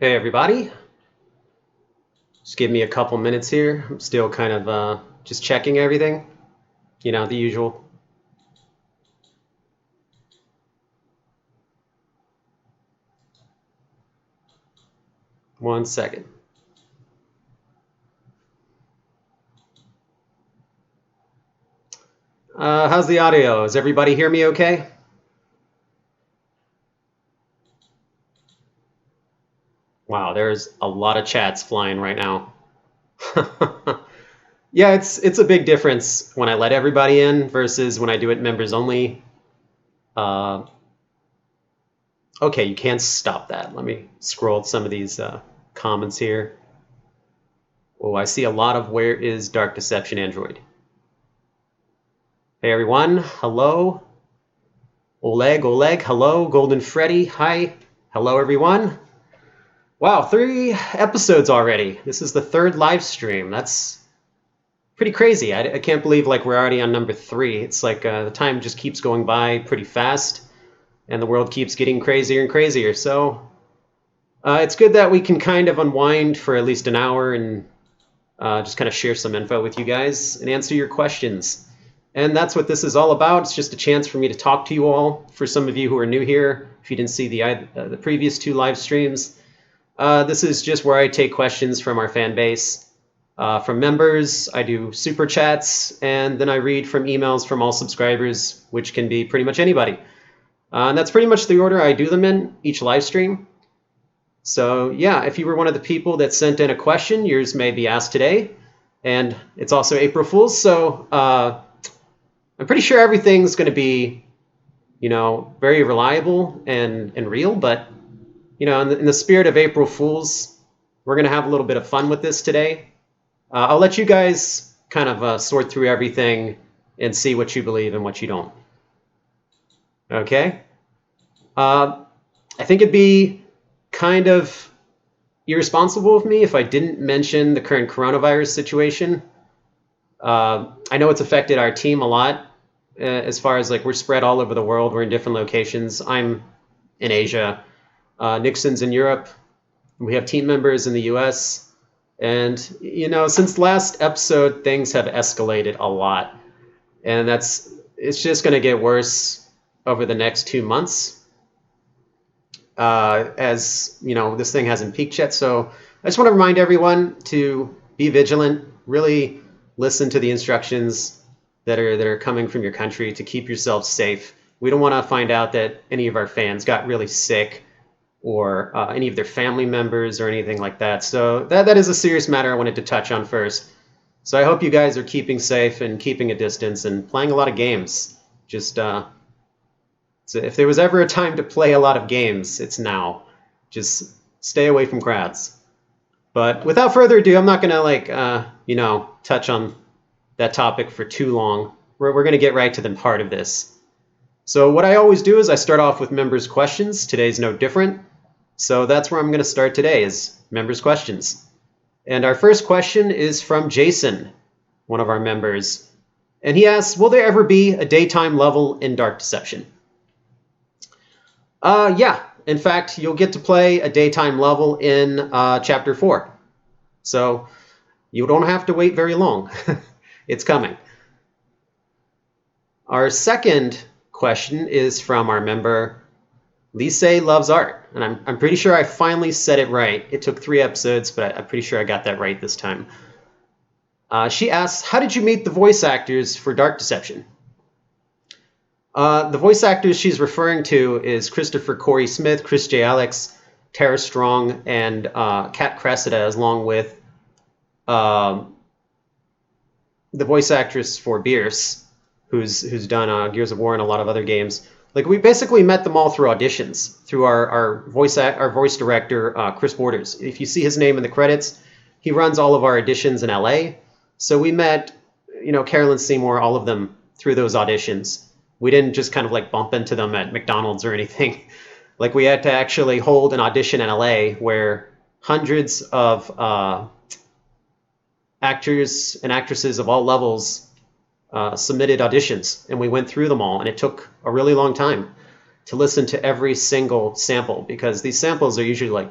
Hey everybody, just give me a couple minutes here. I'm still kind of just checking everything, the usual. One second. How's the audio? Does everybody hear me okay? Wow, there's a lot of chats flying right now. Yeah, it's a big difference when I let everybody in versus when I do it members only. Uh, okay, you can't stop that. Let me scroll some of these comments here. Oh, I see a lot of where is Dark Deception Android? Hey everyone, hello. Oleg, hello. Golden Freddy, hi. Hello everyone. Wow, 3 episodes already. This is the 3rd live stream. That's pretty crazy. I can't believe like we're already on number 3. It's like the time just keeps going by pretty fast, and the world keeps getting crazier and crazier. So it's good that we can kind of unwind for at least an hour and just kind of share some info with you guys and answer your questions. And that's what this is all about. It's just a chance for me to talk to you all. For some of you who are new here, if you didn't see the previous 2 live streams, this is just where I take questions from our fan base. From members, I do super chats, and then I read from emails from all subscribers, which can be pretty much anybody. And that's pretty much the order I do them in each live stream. So yeah, if you were one of the people that sent in a question, yours may be asked today. And it's also April Fool's, so I'm pretty sure everything's going to be, very reliable and real. But, in the spirit of April Fool's, we're going to have a little bit of fun with this today. I'll let you guys kind of sort through everything and see what you believe and what you don't. Okay? I think it'd be kind of irresponsible of me if I didn't mention the current coronavirus situation. I know it's affected our team a lot. As far as like we're spread all over the world, we're in different locations. I'm in Asia, Nixon's in Europe. We have team members in the US. And, since last episode, things have escalated a lot. And it's just going to get worse over the next 2 months. As, this thing hasn't peaked yet. So I just want to remind everyone to be vigilant, really listen to the instructions that are coming from your country to keep yourself safe. We don't want to find out that any of our fans got really sick or any of their family members or anything like that. So that is a serious matter I wanted to touch on first. So I hope you guys are keeping safe and keeping a distance and playing a lot of games. Just so if there was ever a time to play a lot of games, it's now. Just stay away from crowds. But without further ado, I'm not going to touch on that topic for too long. We're going to get right to the heart of this. So what I always do is I start off with members' questions. Today's no different. So that's where I'm going to start today, is members' questions. And our first question is from Jason, one of our members. And he asks, will there ever be a daytime level in Dark Deception? Yeah. In fact, you'll get to play a daytime level in Chapter 4. So you don't have to wait very long. It's coming. Our second question is from our member, Lise Loves Art. And I'm pretty sure I finally said it right. It took 3 episodes, but I'm pretty sure I got that right this time. She asks, how did you meet the voice actors for Dark Deception? The voice actors she's referring to is Christopher Corey Smith, Chris J. Alex, Tara Strong, and Kat Cressida, along with the voice actress for Bierce, who's done Gears of War and a lot of other games. Like, we basically met them all through auditions, through our voice director, Chris Borders. If you see his name in the credits, he runs all of our auditions in LA. So we met, Carolyn Seymour, all of them through those auditions. We didn't just kind of like bump into them at McDonald's or anything. Like, we had to actually hold an audition in LA where hundreds of actors and actresses of all levels submitted auditions, and we went through them all, and it took a really long time to listen to every single sample, because these samples are usually like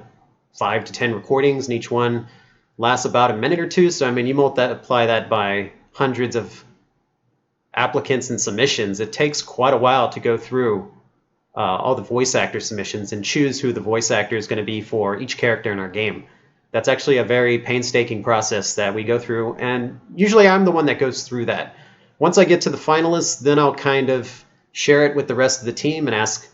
5 to 10 recordings, and each one lasts about a minute or two. So, I mean, you multiply that by hundreds of applicants and submissions. It takes quite a while to go through all the voice actor submissions and choose who the voice actor is going to be for each character in our game. That's actually a very painstaking process that we go through, and usually I'm the one that goes through that. Once I get to the finalists, then I'll kind of share it with the rest of the team and ask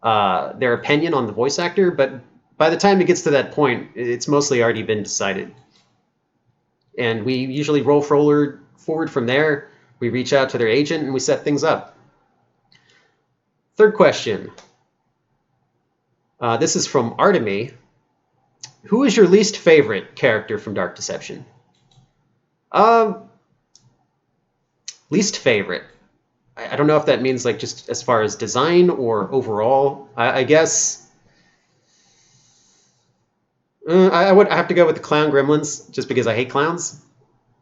their opinion on the voice actor, but by the time it gets to that point, it's mostly already been decided. And we usually roll forward from there. We reach out to their agent and we set things up. Third question. This is from Artemy. Who is your least favorite character from Dark Deception? Least favorite. I don't know if that means like just as far as design or overall. I guess I would have to go with the clown gremlins just because I hate clowns.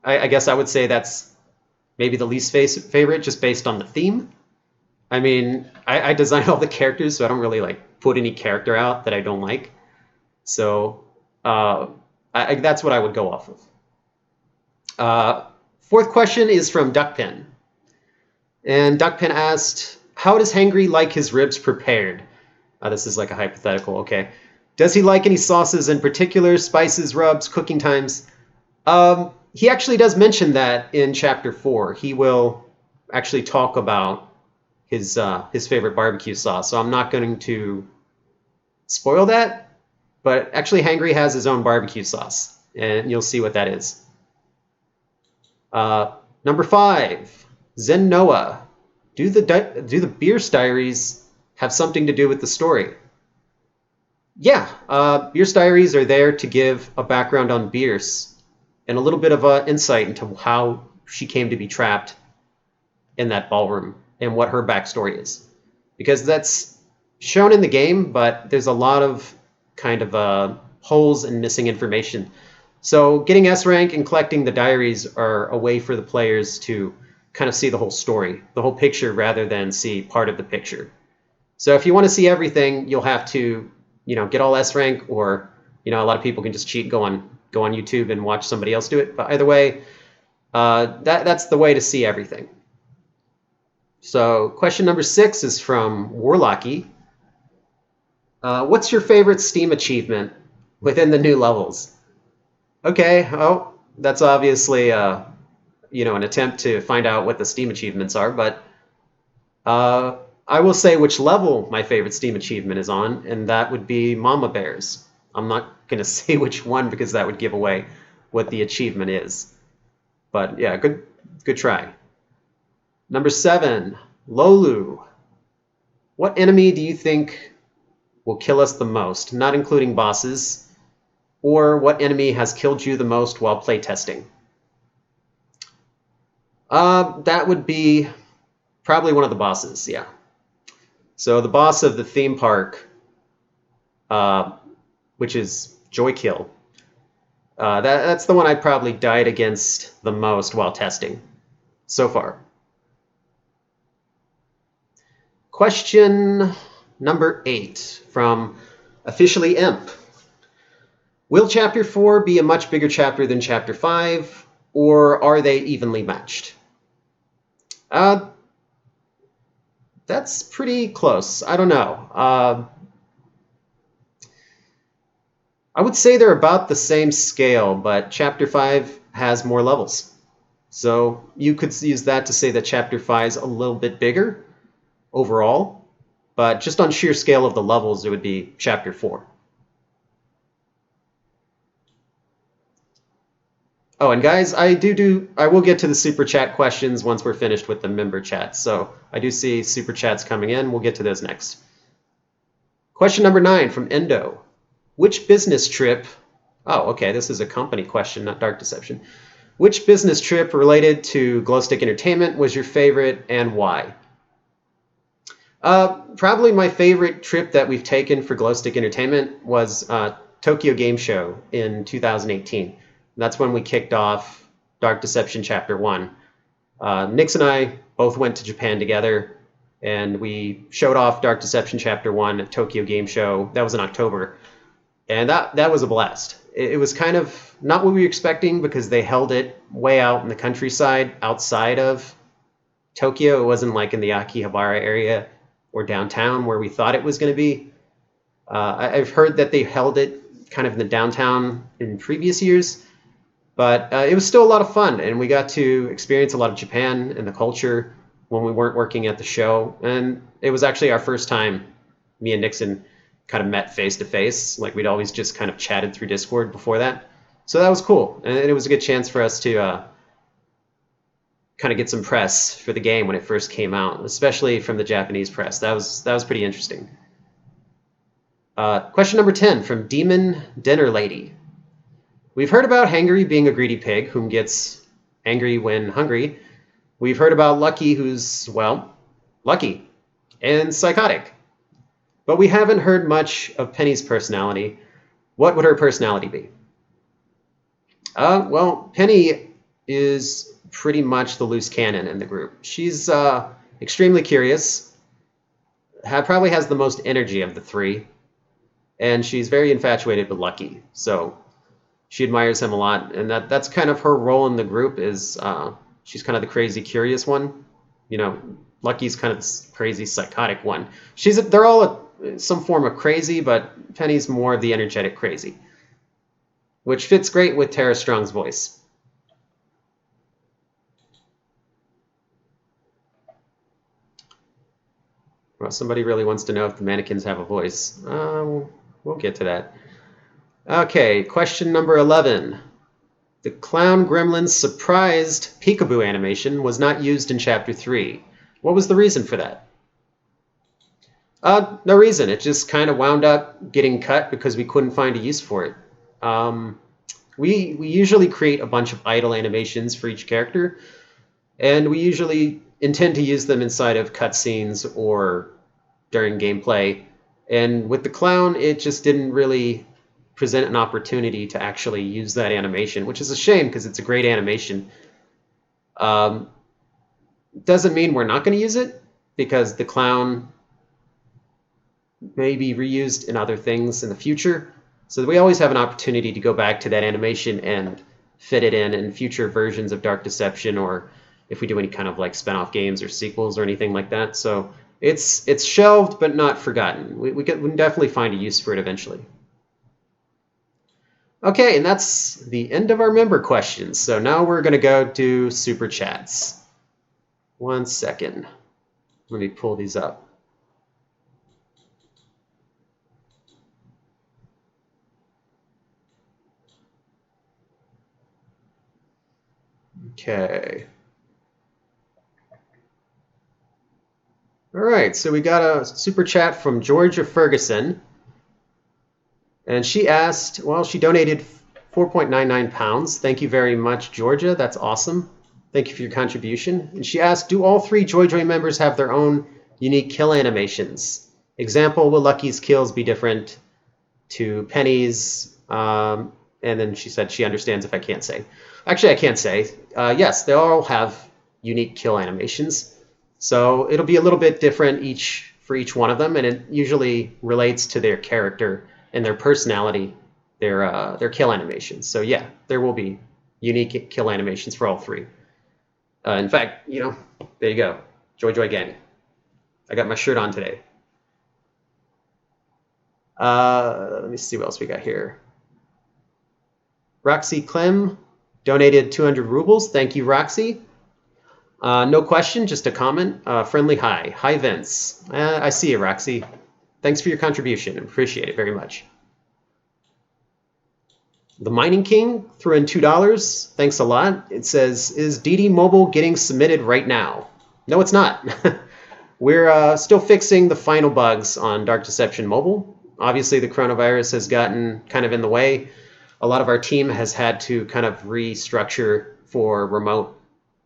I guess I would say that's maybe the least favorite just based on the theme. I mean, I design all the characters, so I don't really like put any character out that I don't like. So that's what I would go off of. Fourth question is from Duckpin. And Duckpin asked, how does Hangry like his ribs prepared? This is like a hypothetical, okay. Does he like any sauces in particular, spices, rubs, cooking times? He actually does mention that in Chapter 4. He will actually talk about his favorite barbecue sauce, so I'm not going to spoil that. But actually, Hangry has his own barbecue sauce, and you'll see what that is. Number 5, Zen Noah. Do the Bierce Diaries have something to do with the story? Yeah, Bierce Diaries are there to give a background on Bierce and a little bit of insight into how she came to be trapped in that ballroom and what her backstory is. Because that's shown in the game, but there's a lot of kind of holes and missing information. So getting S rank and collecting the diaries are a way for the players to kind of see the whole story, the whole picture, rather than see part of the picture. So if you want to see everything, you'll have to, get all S rank, or, a lot of people can just cheat, go on YouTube and watch somebody else do it. But either way, that's the way to see everything. So question number 6 is from Warlocky. What's your favorite Steam achievement within the new levels? Okay, that's obviously an attempt to find out what the Steam achievements are, but I will say which level my favorite Steam achievement is on, and that would be Mama Bears. I'm not going to say which one because that would give away what the achievement is. But yeah, good try. Number 7, Lolu. What enemy do you think will kill us the most, not including bosses? Or what enemy has killed you the most while playtesting? That would be probably one of the bosses, yeah. So the boss of the theme park, which is Joykill, that's the one I probably died against the most while testing so far. Question number 8 from Officially Imp. Will Chapter 4 be a much bigger chapter than Chapter 5, or are they evenly matched? That's pretty close. I don't know. I would say they're about the same scale, but Chapter 5 has more levels. So you could use that to say that Chapter 5 is a little bit bigger overall, but just on sheer scale of the levels, it would be Chapter 4. Oh, and guys, I will get to the super chat questions once we're finished with the member chats. So I do see super chats coming in. We'll get to those next. Question number 9 from Endo. Which business trip? Oh, okay, this is a company question, not Dark Deception. Which business trip related to Glowstick Entertainment was your favorite and why? Probably my favorite trip that we've taken for Glowstick Entertainment was Tokyo Game Show in 2018. That's when we kicked off Dark Deception Chapter 1. Nix and I both went to Japan together, and we showed off Dark Deception Chapter 1 at Tokyo Game Show. That was in October. And that was a blast. It was kind of not what we were expecting because they held it way out in the countryside outside of Tokyo. It wasn't like in the Akihabara area or downtown where we thought it was going to be. I've heard that they held it kind of in the downtown in previous years, but it was still a lot of fun, and we got to experience a lot of Japan and the culture when we weren't working at the show. And it was actually our first time, me and Nixon kind of met face to face. Like we'd always just kind of chatted through Discord before that. So that was cool, and it was a good chance for us to kind of get some press for the game when it first came out, especially from the Japanese press. That was pretty interesting. Question number 10 from Demon Dinner Lady. We've heard about Hangry being a greedy pig whom gets angry when hungry. We've heard about Lucky who's, well, lucky and psychotic. But we haven't heard much of Penny's personality. What would her personality be? Well, Penny is pretty much the loose cannon in the group. She's extremely curious, probably has the most energy of the three, and she's very infatuated with Lucky. So she admires him a lot, and that's kind of her role in the group is she's kind of the crazy, curious one. You know, Lucky's kind of this crazy, psychotic one. They're all some form of crazy, but Penny's more of the energetic crazy, which fits great with Tara Strong's voice. Well, somebody really wants to know if the mannequins have a voice. We'll get to that. Okay, question number 11. The Clown Gremlin's surprised Peekaboo animation was not used in Chapter 3. What was the reason for that? No reason. It just kind of wound up getting cut because we couldn't find a use for it. We usually create a bunch of idle animations for each character, and we usually intend to use them inside of cutscenes or during gameplay. And with the clown, it just didn't really present an opportunity to actually use that animation, which is a shame because it's a great animation. Doesn't mean we're not going to use it, because the clown may be reused in other things in the future. So we always have an opportunity to go back to that animation and fit it in future versions of Dark Deception, or if we do any kind of like spin-off games or sequels or anything like that. So it's shelved but not forgotten. We can definitely find a use for it eventually. Okay, and that's the end of our member questions. So now we're going to go to Super Chats. 1 second. Let me pull these up. Okay. All right, so we got a super chat from Georgia Ferguson. And she asked, well, she donated 4.99 pounds. Thank you very much, Georgia. That's awesome. Thank you for your contribution. And she asked, do all 3 JoyJoy members have their own unique kill animations? Example, will Lucky's kills be different to Penny's? And then she said she understands if I can't say. Actually, I can't say. Yes, they all have unique kill animations. So it'll be a little bit different for each one of them, and it usually relates to their character and their personality, their kill animations. So yeah, there will be unique kill animations for all 3. In fact, you know, there you go. JoyJoy Gang. I got my shirt on today. Let me see what else we got here. Roxy Clem donated 200 rubles. Thank you, Roxy. No question, just a comment. Friendly hi. Hi, Vince. I see you, Roxy. Thanks for your contribution. Appreciate it very much. The Mining King threw in $2. Thanks a lot. It says, is DD Mobile getting submitted right now? No, it's not. We're still fixing the final bugs on Dark Deception Mobile. Obviously, the coronavirus has gotten kind of in the way. A lot of our team has had to kind of restructure for remote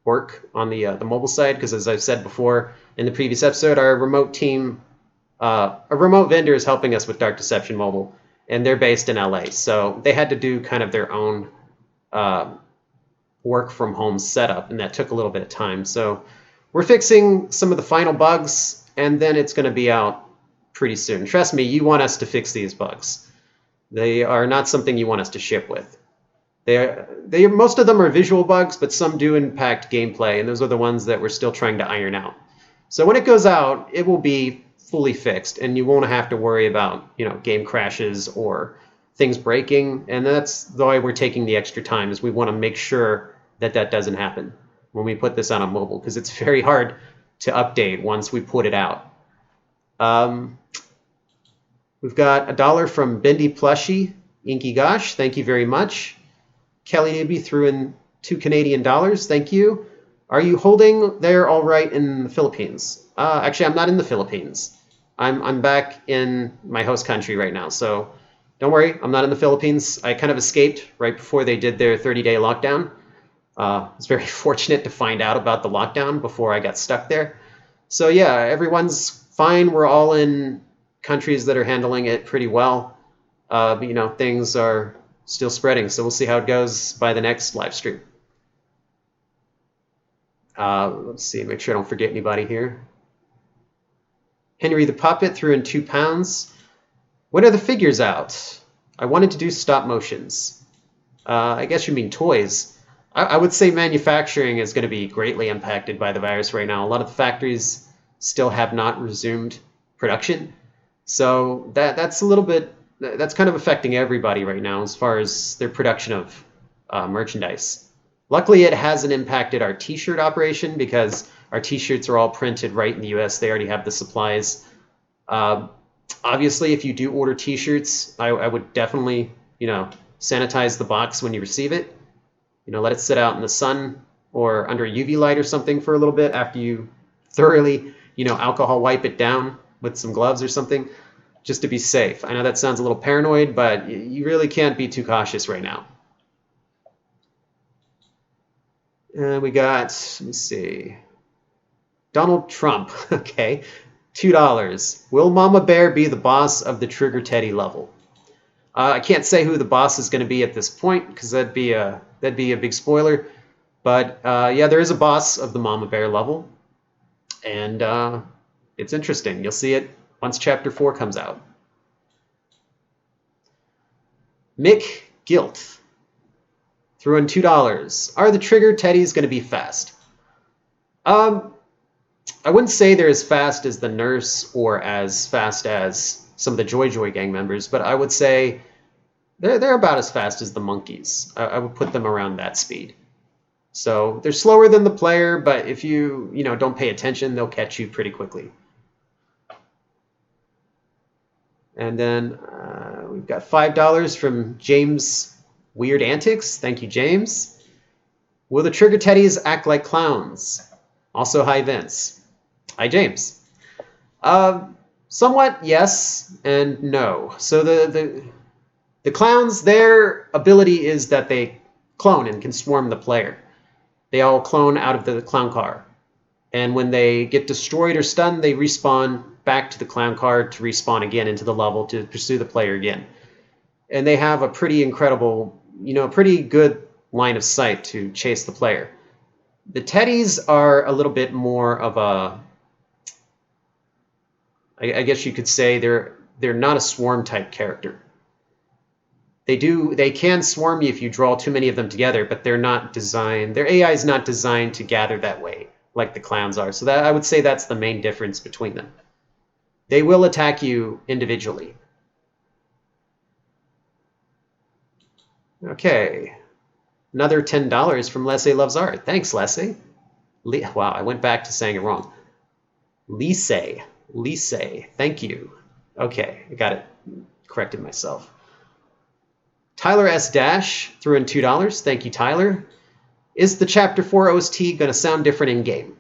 work on the mobile side, because as I've said before in the previous episode, our remote team, a remote vendor is helping us with Dark Deception Mobile, and they're based in LA. So they had to do kind of their own work from home setup, and that took a little bit of time. So we're fixing some of the final bugs, and then it's going to be out pretty soon. Trust me, you want us to fix these bugs. They are not something you want us to ship with. Most of them are visual bugs, but some do impact gameplay, and those are the ones that we're still trying to iron out. So when it goes out, it will be fully fixed, and you won't have to worry about, game crashes or things breaking. And that's the way we're taking the extra time, is we want to make sure that that doesn't happen when we put this on a mobile, because it's very hard to update once we put it out. We've got $1 from Bendy Plushy. Inky Gosh, thank you very much. Kelly Newby threw in $2 Canadian. Thank you. Are you holding there all right in the Philippines? Actually, I'm not in the Philippines. I'm back in my host country right now, so don't worry, I'm not in the Philippines. I kind of escaped right before they did their 30-day lockdown. I was very fortunate to find out about the lockdown before I got stuck there. So yeah, everyone's fine. We're all in countries that are handling it pretty well. But, things are still spreading, so we'll see how it goes by the next live stream. Let's see, make sure I don't forget anybody here. Henry the Puppet threw in £2. When are the figures out? I wanted to do stop motions. I guess you mean toys. I would say manufacturing is going to be greatly impacted by the virus right now. A lot of the factories still have not resumed production. So that's a little bit, that's kind of affecting everybody right now as far as their production of merchandise. Luckily, it hasn't impacted our t-shirt operation because our t-shirts are all printed right in the US. They already have the supplies. Obviously, if you do order t-shirts, I would definitely, sanitize the box when you receive it. Let it sit out in the sun or under a UV light or something for a little bit after you thoroughly, alcohol wipe it down with some gloves or something, just to be safe. I know that sounds a little paranoid, but you really can't be too cautious right now. And we got, let me see, Donald Trump. Okay, $2. Will Mama Bear be the boss of the Trigger Teddy level? I can't say who the boss is going to be at this point because that'd be a big spoiler. But yeah, there is a boss of the Mama Bear level, and it's interesting. You'll see it once Chapter 4 comes out. Mick Gilt threw in $2. Are the Trigger Teddies going to be fast? I wouldn't say they're as fast as the Nurse or as fast as some of the Joy Joy gang members, but I would say they're about as fast as the monkeys. I would put them around that speed. So they're slower than the player, but if you don't pay attention, they'll catch you pretty quickly. And then we've got $5 from James Weird Antics. Thank you, James. Will the Trigger Teddies act like clowns? Also, hi, Vince. Hi, James. Somewhat yes and no. So the clowns, their ability is that they clone and can swarm the player. They all clone out of the clown car. And when they get destroyed or stunned, they respawn back to the clown car to respawn again into the level to pursue the player again. And they have a pretty incredible, pretty good line of sight to chase the player. The Teddies are a little bit more of a, I guess you could say they're not a swarm type character. They can swarm you if you draw too many of them together, but they're not designed, their AI is not designed to gather that way like the clowns are. So that I would say that's the main difference between them. They will attack you individually. Okay. Another $10 from Leslie Loves Art. Thanks, Leslie. Wow, I went back to saying it wrong. Lise. Thank you. Okay, I got it. Corrected myself. Tyler S. Dash threw in $2. Thank you, Tyler. Is the Chapter 4 OST going to sound different in-game?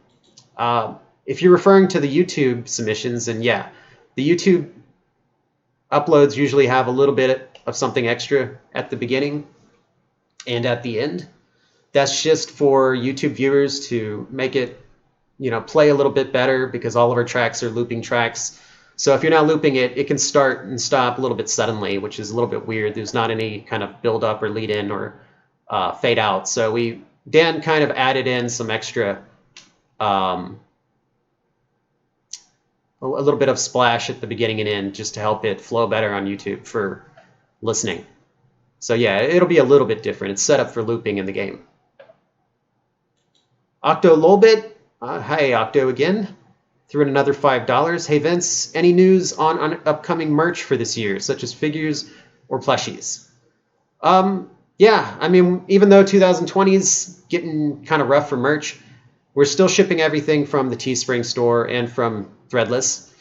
If you're referring to the YouTube submissions, then yeah. The YouTube uploads usually have a little bit of something extra at the beginning and at the end. That's just for YouTube viewers to make it, play a little bit better because all of our tracks are looping tracks. So if you're not looping it, it can start and stop a little bit suddenly, which is a little bit weird. There's not any kind of build up or lead in or fade out. So Dan kind of added in some extra, a little bit of splash at the beginning and end just to help it flow better on YouTube for listening. So yeah, it'll be a little bit different. It's set up for looping in the game. Octo Lolbit, hi Octo again. Threw in another $5. Hey Vince, any news on upcoming merch for this year, such as figures or plushies? Yeah, I mean, even though 2020 is getting kind of rough for merch, we're still shipping everything from the Teespring store and from Threadless.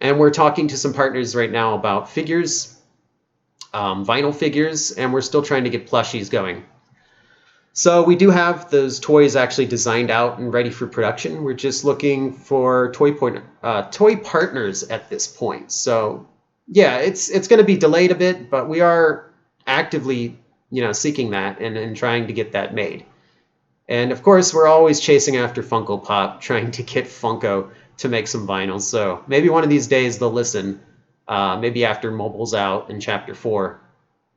And we're talking to some partners right now about figures, vinyl figures, and we're still trying to get plushies going. So we do have those toys actually designed out and ready for production. We're just looking for toy partners at this point. So yeah, it's going to be delayed a bit, but we are actively, seeking that and trying to get that made. And of course, we're always chasing after Funko Pop, trying to get Funko to make some vinyls. So maybe one of these days they'll listen. Maybe after mobile's out in Chapter 4.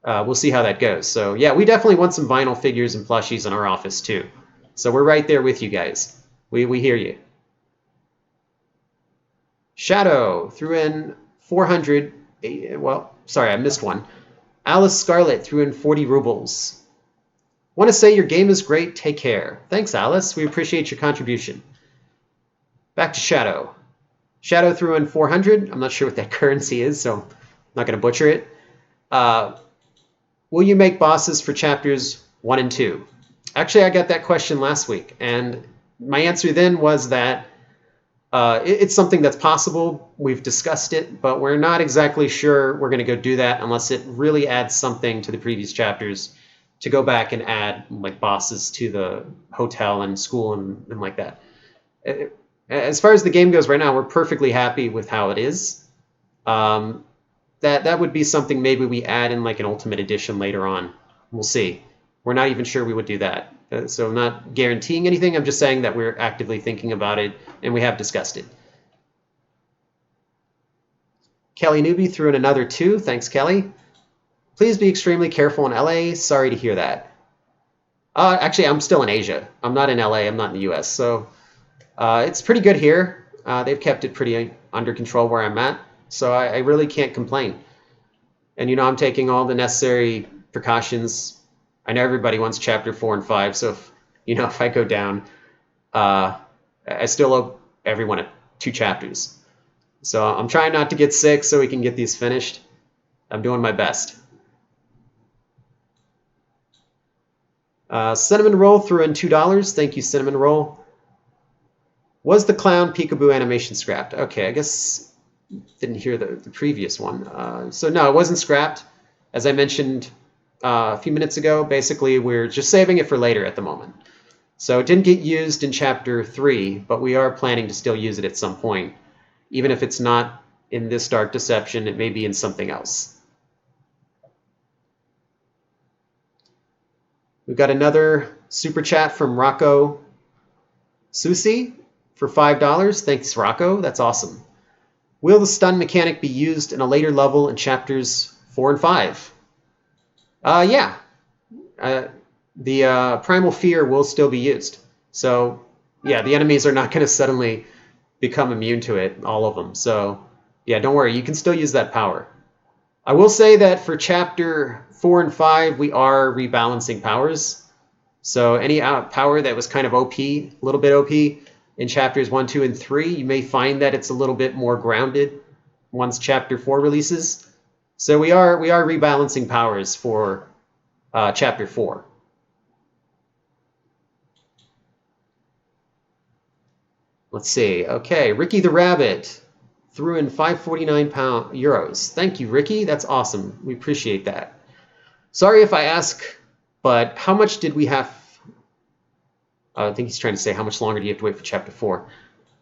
We'll see how that goes. So yeah, we definitely want some vinyl figures and plushies in our office too. So we're right there with you guys. We hear you. Shadow threw in 400. Well, sorry, I missed one. Alice Scarlet threw in 40 rubles. Want to say your game is great. Take care. Thanks, Alice. We appreciate your contribution. Back to Shadow. Shadow threw in 400. I'm not sure what that currency is, so I'm not going to butcher it. Will you make bosses for chapters 1 and 2? Actually, I got that question last week, and my answer then was that it's something that's possible. We've discussed it, but we're not exactly sure we're going to go do that unless it really adds something to the previous chapters to go back and add like bosses to the hotel and school and like that. As far as the game goes right now, we're perfectly happy with how it is. That would be something maybe we add in like an Ultimate Edition later on. We'll see. We're not even sure we would do that. So I'm not guaranteeing anything. I'm just saying that we're actively thinking about it and we have discussed it. Kelly Newby threw in another 2. Thanks, Kelly. Please be extremely careful in LA. Sorry to hear that. Actually, I'm still in Asia. I'm not in LA. I'm not in the US. So it's pretty good here. They've kept it pretty under control where I'm at. So I really can't complain. And, I'm taking all the necessary precautions. I know everybody wants Chapter 4 and 5. So, if I go down, I still owe everyone 2 chapters. So I'm trying not to get sick so we can get these finished. I'm doing my best. Cinnamon Roll threw in $2. Thank you, Cinnamon Roll. Was the clown Peekaboo animation scrapped? Okay, I guess didn't hear the previous one. So no, it wasn't scrapped. As I mentioned a few minutes ago, basically we're just saving it for later at the moment. So it didn't get used in Chapter 3, but we are planning to still use it at some point. Even if it's not in this Dark Deception, it may be in something else. We've got another super chat from Rocco Susi for $5. Thanks, Rocco. That's awesome. Will the stun mechanic be used in a later level in chapters 4 and 5? Yeah. The Primal Fear will still be used. So, yeah, the enemies are not going to suddenly become immune to it, all of them. So, yeah, don't worry. You can still use that power. I will say that for Chapter 4 and 5, we are rebalancing powers. So any power that was kind of OP, a little bit OP, in Chapters 1, 2, and 3, you may find that it's a little bit more grounded once Chapter 4 releases. So we are rebalancing powers for Chapter 4. Let's see. Okay, Ricky the Rabbit threw in 549 euros. Thank you, Ricky. That's awesome. We appreciate that. Sorry if I ask, but how much did we have? I think he's trying to say how much longer do you have to wait for Chapter 4?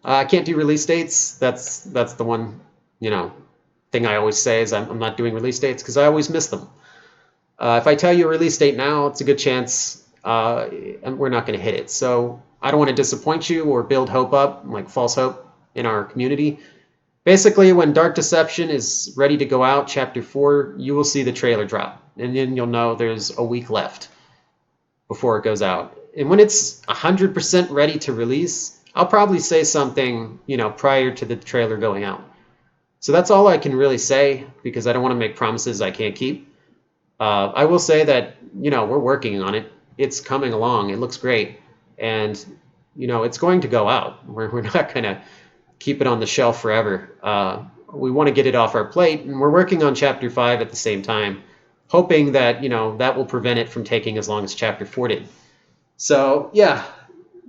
I can't do release dates. That's the one thing I always say is I'm not doing release dates because I always miss them. If I tell you a release date now, it's a good chance we're not going to hit it. So I don't want to disappoint you or build hope up, like false hope in our community. Basically, when Dark Deception is ready to go out, Chapter 4, you will see the trailer drop. And then you'll know there's a week left before it goes out. And when it's 100% ready to release, I'll probably say something, prior to the trailer going out. So that's all I can really say because I don't want to make promises I can't keep. I will say that, we're working on it. It's coming along. It looks great. And, it's going to go out. We're not going to keep it on the shelf forever. We want to get it off our plate, and we're working on Chapter 5 at the same time, hoping that, that will prevent it from taking as long as Chapter 4 did. So, yeah,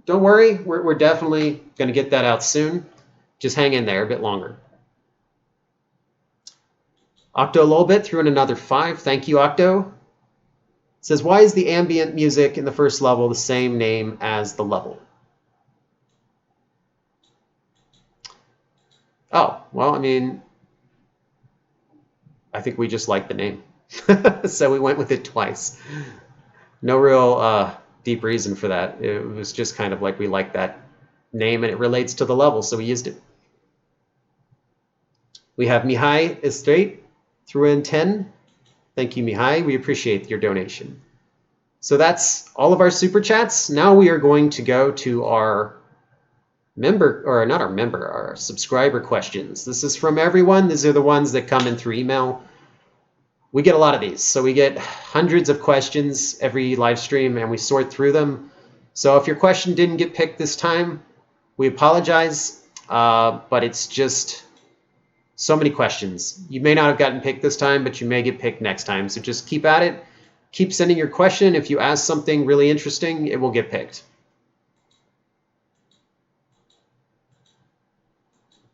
don't worry. We're definitely going to get that out soon. Just hang in there a bit longer. Octo Lolbit threw in another 5. Thank you, Octo. Says, why is the ambient music in the first level the same name as the level? Oh, well, I mean, I think we just like the name. So we went with it twice. No real deep reason for that. It was just kind of like we like that name and it relates to the level, so we used it. We have Mihai Estrate threw in 10. Thank you, Mihai. We appreciate your donation. So that's all of our super chats. Now we are going to go to our our subscriber questions. This is from everyone. These are the ones that come in through email. We get a lot of these. So we get hundreds of questions every live stream and we sort through them. So if your question didn't get picked this time, we apologize, but it's just so many questions. You may not have gotten picked this time, but you may get picked next time. So just keep at it. Keep sending your question. If you ask something really interesting, it will get picked.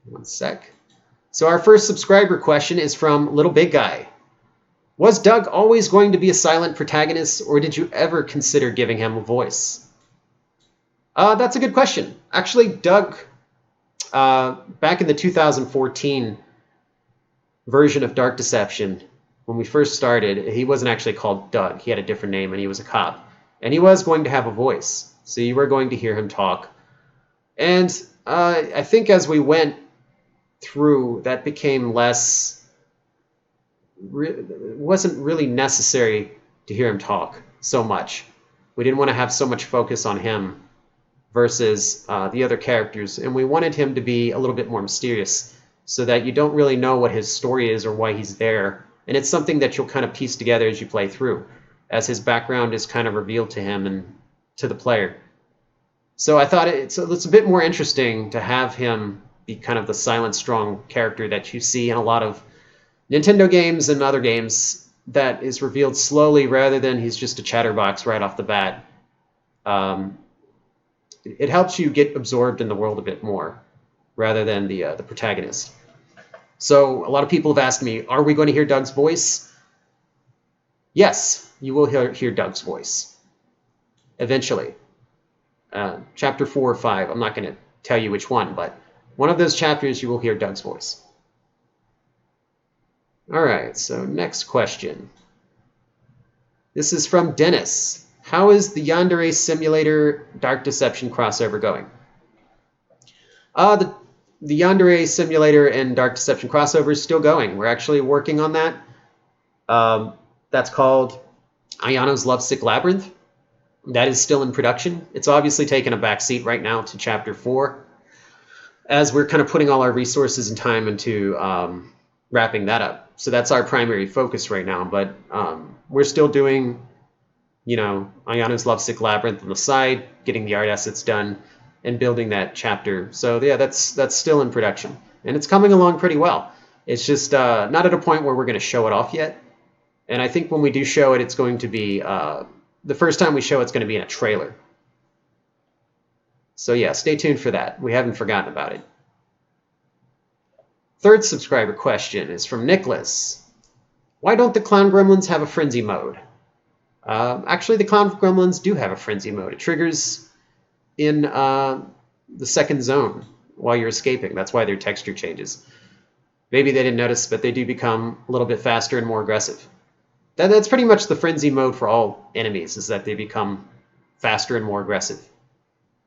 One sec. So our first subscriber question is from Little Big Guy. Was Doug always going to be a silent protagonist, or did you ever consider giving him a voice? That's a good question. Actually, Doug, back in the 2014 version of Dark Deception, when we first started, he wasn't actually called Doug. He had a different name, and he was a cop. And he was going to have a voice, so you were going to hear him talk. And I think as we went through, that became less... It wasn't really necessary to hear him talk so much. We didn't want to have so much focus on him versus the other characters, and we wanted him to be a little bit more mysterious so that you don't really know what his story is or why he's there. And it's something that you'll kind of piece together as you play through, as his background is kind of revealed to him and to the player. So I thought it's a bit more interesting to have him be kind of the silent, strong character that you see in a lot of Nintendo games and other games, that is revealed slowly rather than he's just a chatterbox right off the bat. It helps you get absorbed in the world a bit more rather than the protagonist. So a lot of people have asked me, are we going to hear Doug's voice? Yes, you will hear Doug's voice eventually. Chapter 4 or 5, I'm not going to tell you which one, but one of those chapters you will hear Doug's voice. All right, so next question. This is from Dennis. How is the Yandere Simulator Dark Deception crossover going? The Yandere Simulator and Dark Deception crossover is still going. We're actually working on that. That's called Ayano's Lovesick Labyrinth. That is still in production. It's obviously taken a backseat right now to Chapter 4, as we're kind of putting all our resources and time into wrapping that up. So that's our primary focus right now. But we're still doing, Ayano's Lovesick Labyrinth on the side, getting the art assets done, and building that chapter. So yeah, that's still in production, and it's coming along pretty well. It's just not at a point where we're going to show it off yet. And I think when we do show it, it's going to be the first time we show it's going to be in a trailer. So yeah, stay tuned for that. We haven't forgotten about it. Third subscriber question is from Nicholas. Why don't the Clown Gremlins have a frenzy mode? Actually, the Clown Gremlins do have a frenzy mode. It triggers in the second zone while you're escaping. That's why their texture changes. Maybe they didn't notice, but they do become a little bit faster and more aggressive. That's pretty much the frenzy mode for all enemies, is that they become faster and more aggressive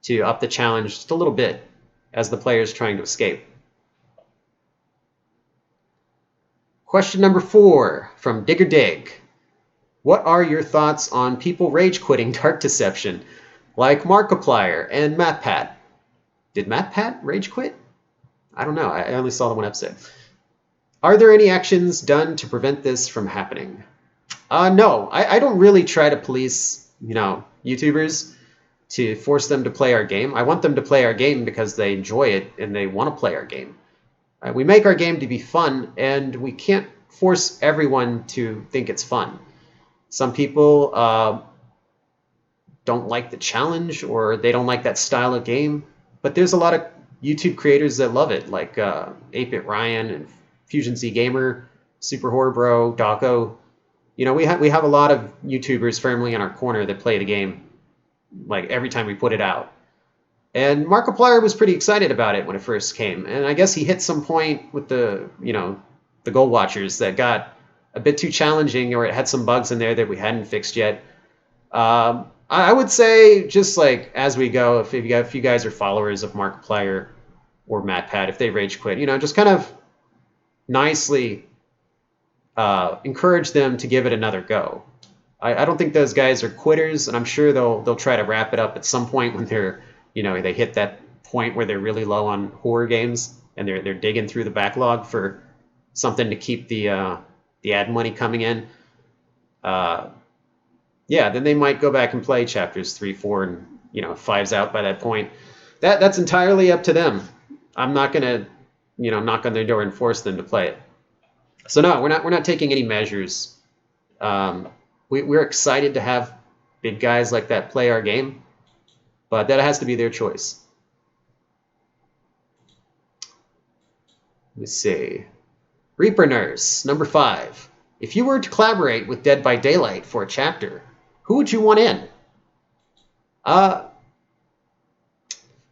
to up the challenge just a little bit as the player is trying to escape. Question number 4 from Digger Dig. What are your thoughts on people rage quitting Dark Deception, like Markiplier and MatPat? Did MatPat rage quit? I don't know. I only saw the one episode. Are there any actions done to prevent this from happening? No, I don't really try to police, YouTubers to force them to play our game. I want them to play our game because they enjoy it and they want to play our game. We make our game to be fun, and we can't force everyone to think it's fun. Some people don't like the challenge, or they don't like that style of game, but there's a lot of YouTube creators that love it, like 8-Bit Ryan and Fusion Z Gamer, Super Horror Bro, Dawko. We have a lot of YouTubers firmly in our corner that play the game like every time we put it out. And Markiplier was pretty excited about it when it first came, and I guess he hit some point with the Gold Watchers that got a bit too challenging, or it had some bugs in there that we hadn't fixed yet. I would say, just like as we go, if you guys are followers of Markiplier or MatPat, if they rage quit, just kind of nicely encourage them to give it another go. I don't think those guys are quitters, and I'm sure they'll try to wrap it up at some point when they hit that point where they're really low on horror games and they're digging through the backlog for something to keep the ad money coming in. Then they might go back and play chapters 3, 4, and 5's out by that point. That's entirely up to them. I'm not gonna knock on their door and force them to play it. So no, we're not taking any measures. We're excited to have big guys like that play our game, but that has to be their choice. Let me see. Reaper Nurse, number 5. If you were to collaborate with Dead by Daylight for a chapter, who would you want in? I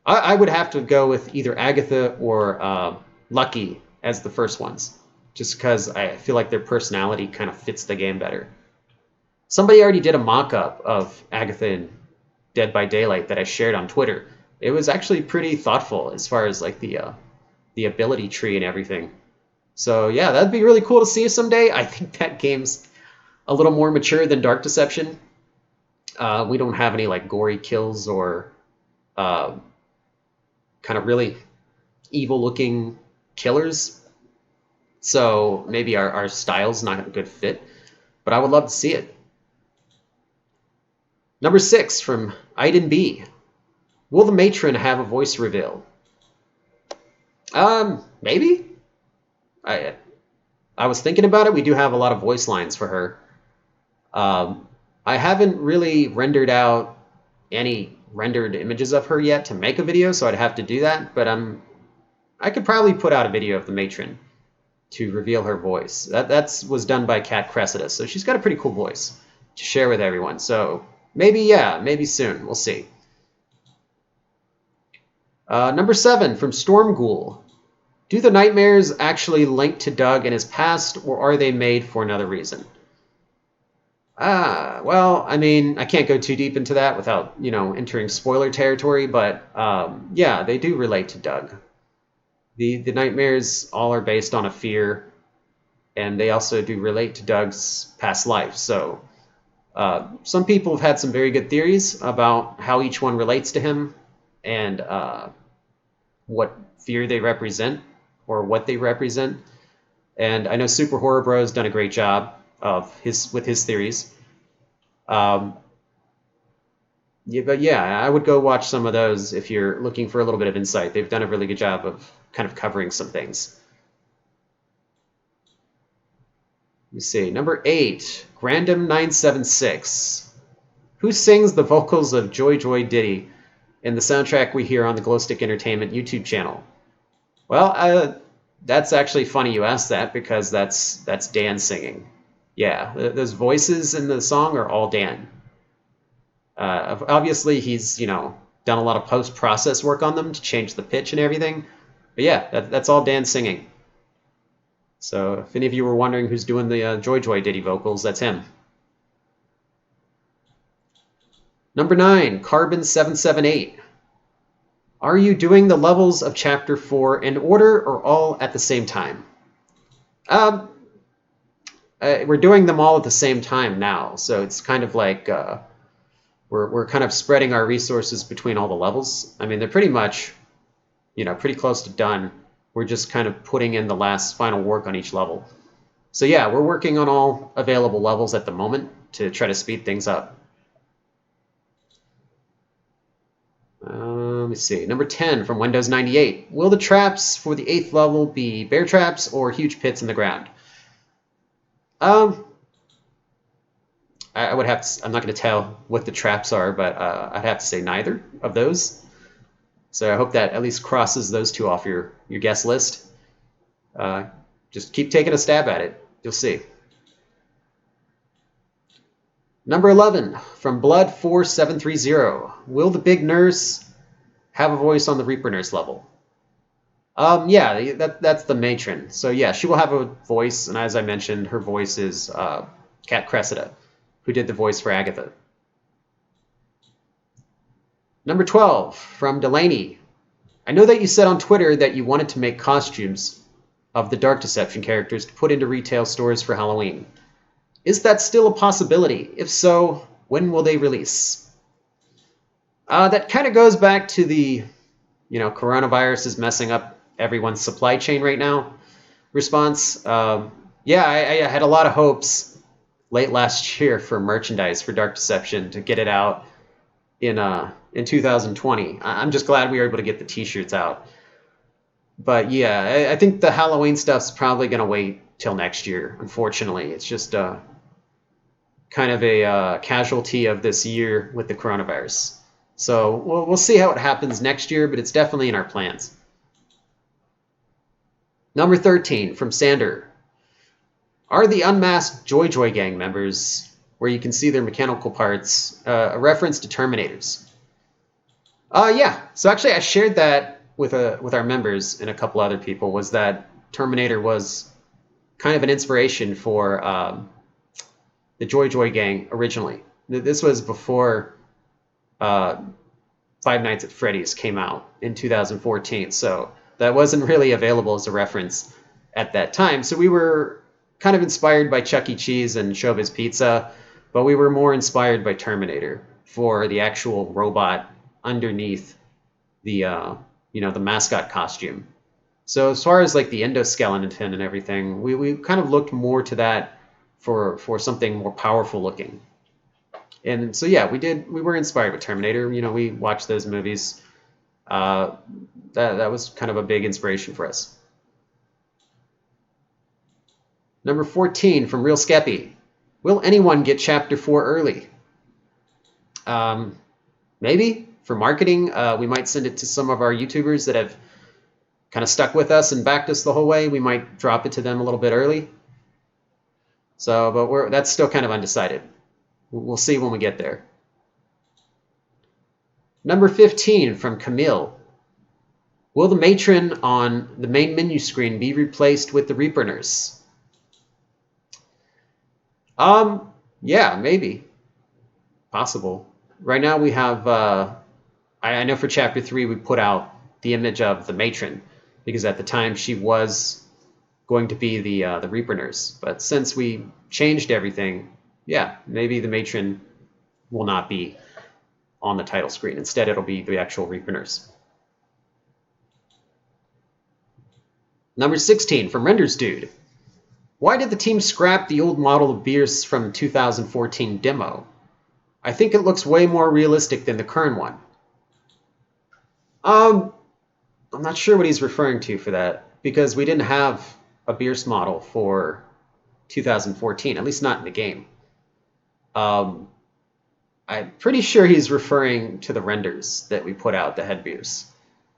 would have to go with either Agatha or Lucky as the first ones, just because I feel like their personality kind of fits the game better. Somebody already did a mock-up of Agatha in Dead by Daylight that I shared on Twitter. It was actually pretty thoughtful as far as like the ability tree and everything. So yeah, that'd be really cool to see someday. I think that game's a little more mature than Dark Deception. We don't have any like gory kills or kind of really evil-looking killers. So maybe our style's not a good fit, but I would love to see it. Number 6 from Iden B. Will the Matron have a voice reveal? Maybe. I was thinking about it. We do have a lot of voice lines for her. I haven't really rendered out any rendered images of her yet to make a video, so I'd have to do that. But I could probably put out a video of the Matron to reveal her voice. That was done by Kat Cressida, so she's got a pretty cool voice to share with everyone. So maybe soon. We'll see. Number 7 from Storm Ghoul. Do the nightmares actually link to Doug and his past, or are they made for another reason? Well, I mean, I can't go too deep into that without, entering spoiler territory, but yeah, they do relate to Doug. The nightmares all are based on a fear, and they also do relate to Doug's past life. So some people have had some very good theories about how each one relates to him and what fear they represent or what they represent. And I know Super Horror Bro has done a great job with his theories. But I would go watch some of those if you're looking for a little bit of insight. They've done a really good job of kind of covering some things. Let me see. Number 8, Grandom976. Who sings the vocals of Joy Joy Diddy in the soundtrack we hear on the Glowstick Entertainment YouTube channel? Well, that's actually funny you asked that, because that's Dan singing. Yeah, those voices in the song are all Dan. Obviously, he's done a lot of post-process work on them to change the pitch and everything. But yeah, that's all Dan singing. So if any of you were wondering who's doing the Joy Joy Diddy vocals, that's him. Number 9, Carbon778. Are you doing the levels of Chapter 4 in order or all at the same time? We're doing them all at the same time now, so it's kind of like we're kind of spreading our resources between all the levels. I mean, they're pretty much, pretty close to done. We're just kind of putting in the last final work on each level. So yeah, we're working on all available levels at the moment to try to speed things up. Let me see. Number 10 from Windows 98. Will the traps for the 8th level be bear traps or huge pits in the ground? I would have to, I'm not going to tell what the traps are, but I'd have to say neither of those. So I hope that at least crosses those two off your guess list. Just keep taking a stab at it. You'll see. Number 11 from Blood 4730. Will the big nurse have a voice on the Reaper nurse level? Yeah, that's the matron. So yeah, she will have a voice, and as I mentioned, her voice is Kat Cressida, who did the voice for Agatha. Number 12 from Delaney. I know that you said on Twitter that you wanted to make costumes of the Dark Deception characters to put into retail stores for Halloween. Is that still a possibility? If so, when will they release? That kind of goes back to the, coronavirus is messing up everyone's supply chain right now response. Yeah, I had a lot of hopes late last year for merchandise for Dark Deception to get it out in 2020. I'm just glad we were able to get the t-shirts out. But yeah, I think the Halloween stuff's probably going to wait till next year, unfortunately. It's just kind of a casualty of this year with the coronavirus. So we'll see how it happens next year, but it's definitely in our plans. Number 13 from Sander. Are the unmasked Joy Joy Gang members, where you can see their mechanical parts, a reference to Terminators? Yeah. So actually I shared that with our members and a couple other people, was that Terminator was kind of an inspiration for the Joy Joy Gang originally. This was before Five Nights at Freddy's came out in 2014, so that wasn't really available as a reference at that time. So we were kind of inspired by Chuck E. Cheese and Showbiz Pizza, but we were more inspired by Terminator for the actual robot underneath the the mascot costume. So as far as like the endoskeleton and everything, we kind of looked more to that for something more powerful looking. And so yeah, we were inspired with Terminator. We watched those movies. That was kind of a big inspiration for us. Number 14 from Real Skeppy. Will anyone get Chapter 4 early? Maybe. For marketing, we might send it to some of our YouTubers that have kind of stuck with us and backed us the whole way. We might drop it to them a little bit early. So, but that's still kind of undecided. We'll see when we get there. Number 15 from Camille. Will the matron on the main menu screen be replaced with the Reaper nurse? Yeah, maybe. Possible. Right now we have, I know for Chapter 3 we put out the image of the matron, because at the time she was going to be the Reaper nurse. But since we changed everything, yeah, maybe the matron will not be on the title screen. Instead, it'll be the actual Reaper nurse. Number 16 from Renders Dude. Why did the team scrap the old model of Bierce from 2014 demo? I think it looks way more realistic than the current one. I'm not sure what he's referring to for that, because we didn't have a Bierce model for 2014, at least not in the game. I'm pretty sure he's referring to the renders that we put out, the head Bierce.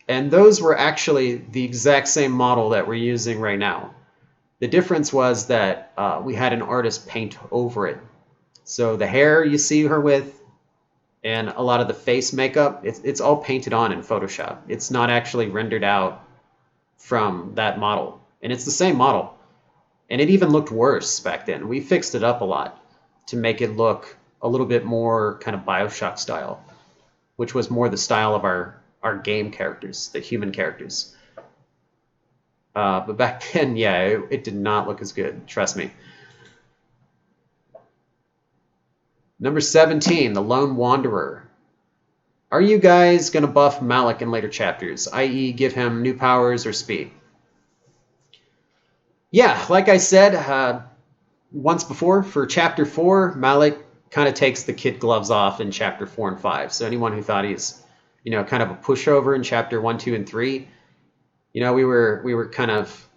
And those were actually the exact same model that we're using right now. The difference was that we had an artist paint over it. So the hair you see her with and a lot of the face makeup, it's all painted on in Photoshop. It's not actually rendered out from that model. And it's the same model. And it even looked worse back then. We fixed it up a lot to make it look a little bit more kind of Bioshock style, which was more the style of our game characters, the human characters. But back then, yeah, it did not look as good, trust me. Number 17, the Lone Wanderer. Are you guys going to buff Malik in later chapters, i.e. give him new powers or speed? Yeah, like I said once before, for Chapter 4, Malik kind of takes the kid gloves off in Chapter 4 and 5. So anyone who thought he's, kind of a pushover in Chapter 1, 2, and 3, we were kind of,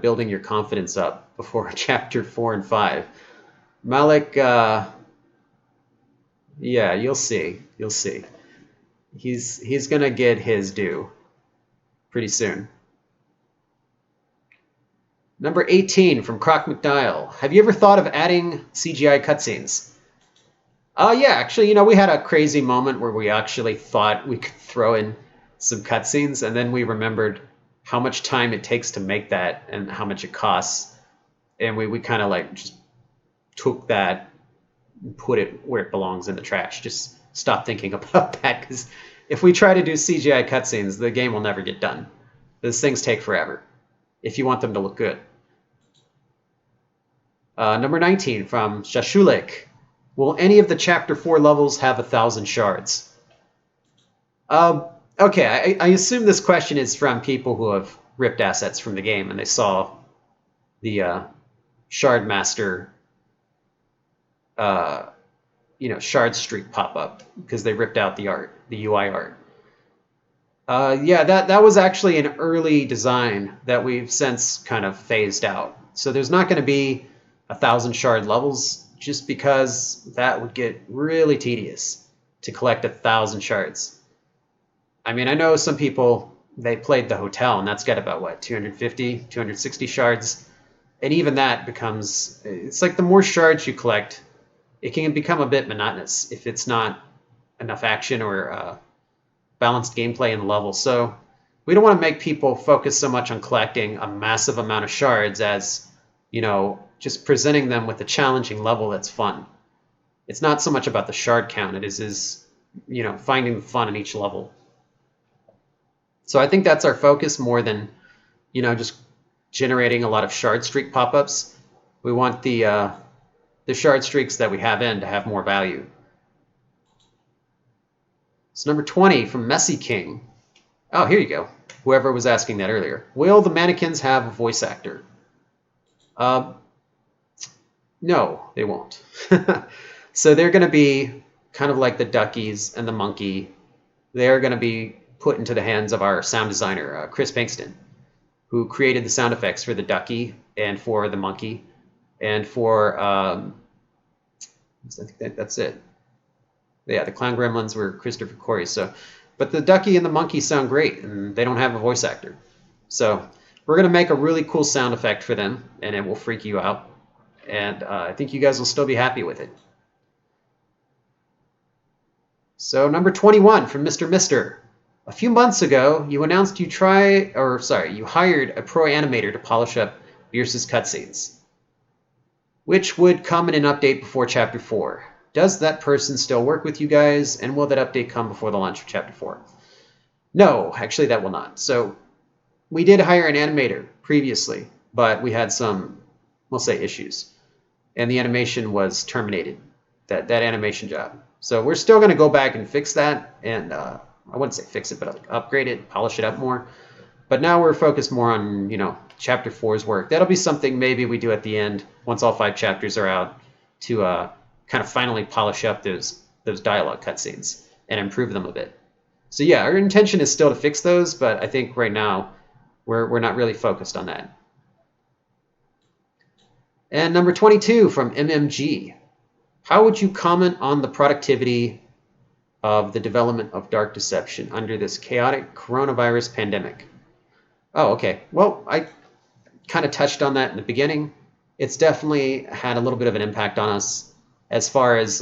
building your confidence up before Chapter 4 and 5. Malik, yeah, you'll see. You'll see. He's gonna get his due pretty soon. Number 18 from Croc McDial. Have you ever thought of adding CGI cutscenes? Yeah, actually, we had a crazy moment where we actually thought we could throw in some cutscenes, and then we remembered how much time it takes to make that and how much it costs. And we kind of like just took that and put it where it belongs in the trash. Just stop thinking about that, because if we try to do CGI cutscenes, the game will never get done. Those things take forever if you want them to look good. Number 19 from Shashulik. Will any of the Chapter 4 levels have 1,000 shards? Okay, I assume this question is from people who have ripped assets from the game and they saw the Shard Master shard streak pop up because they ripped out the art, the UI art. Yeah, that was actually an early design that we've since kind of phased out. So there's not going to be 1,000 shard levels, just because that would get really tedious to collect 1,000 shards. I mean, I know some people, they played the hotel, and that's got about, what, 250, 260 shards? And even that becomes, it's like the more shards you collect, it can become a bit monotonous if it's not enough action or balanced gameplay in the level. So we don't want to make people focus so much on collecting a massive amount of shards as, just presenting them with a challenging level that's fun. It's not so much about the shard count. It is finding the fun in each level. So I think that's our focus more than, just generating a lot of shard streak pop-ups. We want the shard streaks that we have in to have more value. So number 20 from Messy King. Oh, here you go. Whoever was asking that earlier. Will the Mannequins have a voice actor? No, they won't. So they're going to be kind of like the Duckies and the Monkey. They're going to be put into the hands of our sound designer, Chris Pinkston, who created the sound effects for the Ducky and for the Monkey and for, I think that's it. Yeah, the Clown Gremlins were Christopher Corey. But the Ducky and the Monkey sound great, and they don't have a voice actor. So we're going to make a really cool sound effect for them, and it will freak you out. And I think you guys will still be happy with it. So number 21 from Mr. Mister. A few months ago, you announced you hired a pro animator to polish up Bierce's cutscenes, which would come in an update before Chapter 4. Does that person still work with you guys, and will that update come before the launch of Chapter 4? No, actually that will not. So we did hire an animator previously, but we had some, we'll say, issues. And the animation was terminated, that animation job. So we're still going to go back and fix that, and I wouldn't say fix it, but upgrade it, polish it up more. But now we're focused more on, Chapter 4's work. That'll be something maybe we do at the end, once all 5 chapters are out, to kind of finally polish up those dialogue cutscenes and improve them a bit. So yeah, our intention is still to fix those, but I think right now we're not really focused on that. And number 22 from MMG. How would you comment on the productivity of the development of Dark Deception under this chaotic coronavirus pandemic? Oh, okay. Well, I kind of touched on that in the beginning. It's definitely had a little bit of an impact on us as far as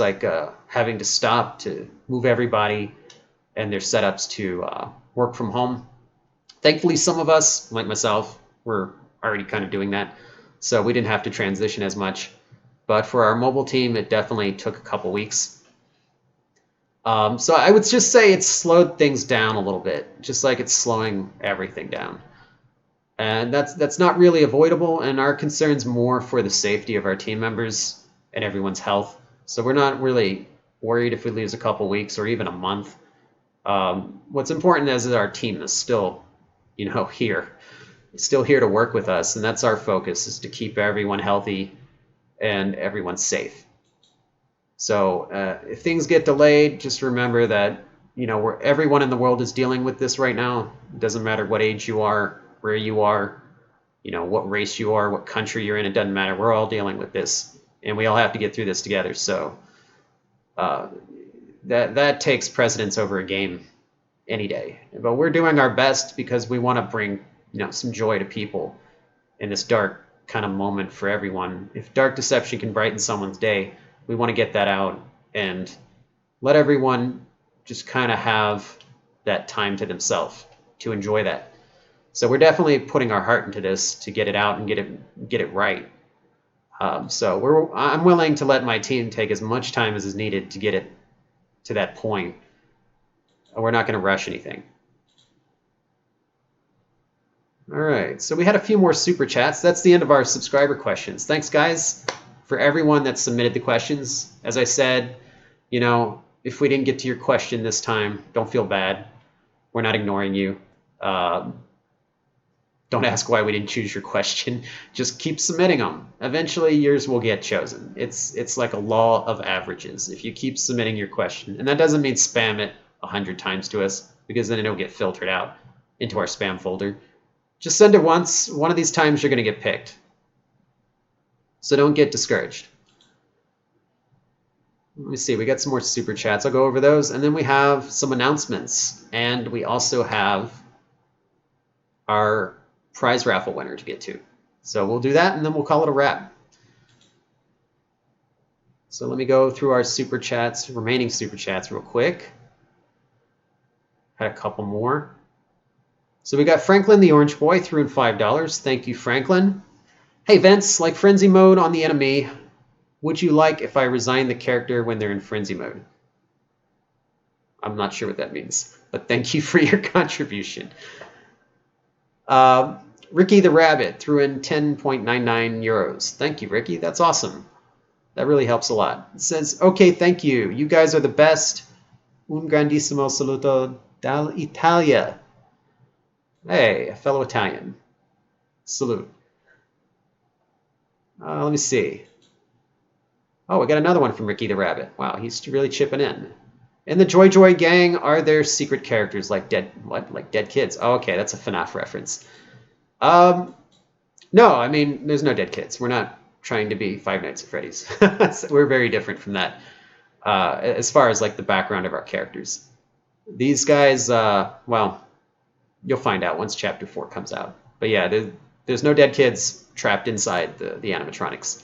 having to stop to move everybody and their setups to work from home. Thankfully, some of us, like myself, were already kind of doing that, so we didn't have to transition as much. But for our mobile team, it definitely took a couple weeks. So I would just say it's slowed things down a little bit, just like it's slowing everything down. And that's not really avoidable, and our concern's more for the safety of our team members and everyone's health. So we're not really worried if we lose a couple weeks or even a month. What's important is that our team is still, here. still here to work with us, and that's our focus, is to keep everyone healthy and everyone safe. So if things get delayed, just remember that everyone in the world is dealing with this right now. It doesn't matter what age you are, where you are, what race you are, what country you're in. It doesn't matter. We're all dealing with this, and we all have to get through this together. So that takes precedence over a game any day. But we're doing our best because we want to bring some joy to people in this dark kind of moment for everyone. If dark deception can brighten someone's day, we want to get that out and let everyone just kind of have that time to themselves to enjoy that. So we're definitely putting our heart into this to get it out and get it right. So I'm willing to let my team take as much time as is needed to get it to that point. We're not going to rush anything. All right, so we had a few more super chats. That's the end of our subscriber questions. Thanks, guys, for everyone that submitted the questions. As I said, if we didn't get to your question this time, don't feel bad. We're not ignoring you. Don't ask why we didn't choose your question. Just keep submitting them. Eventually, yours will get chosen. It's like a law of averages. If you keep submitting your question, and that doesn't mean spam it 100 times to us, because then it'll get filtered out into our spam folder. Just send it once. One of these times you're going to get picked. So don't get discouraged. Let me see. We got some more super chats. I'll go over those. And then we have some announcements. And we also have our prize raffle winner to get to. So we'll do that, and then we'll call it a wrap. So let me go through our super chats, remaining super chats real quick. Had a couple more. So we got Franklin the Orange Boy threw in $5. Thank you, Franklin. Hey, Vince, like frenzy mode on the enemy, would you like if I resign the character when they're in frenzy mode? I'm not sure what that means, but thank you for your contribution. Ricky the Rabbit threw in 10.99 euros. Thank you, Ricky. That's awesome. That really helps a lot. It says, okay, thank you. You guys are the best. Un grandissimo saluto dall'Italia. Hey, a fellow Italian. Salute. Let me see. Oh, we got another one from Ricky the Rabbit. Wow, he's really chipping in. In the Joy Joy gang, are there secret characters like dead kids? Oh, okay, that's a FNAF reference. No, I mean, there's no dead kids. We're not trying to be Five Nights at Freddy's. We're very different from that as far as like the background of our characters. These guys, well, you'll find out once Chapter 4 comes out. But yeah, there's no dead kids trapped inside the animatronics.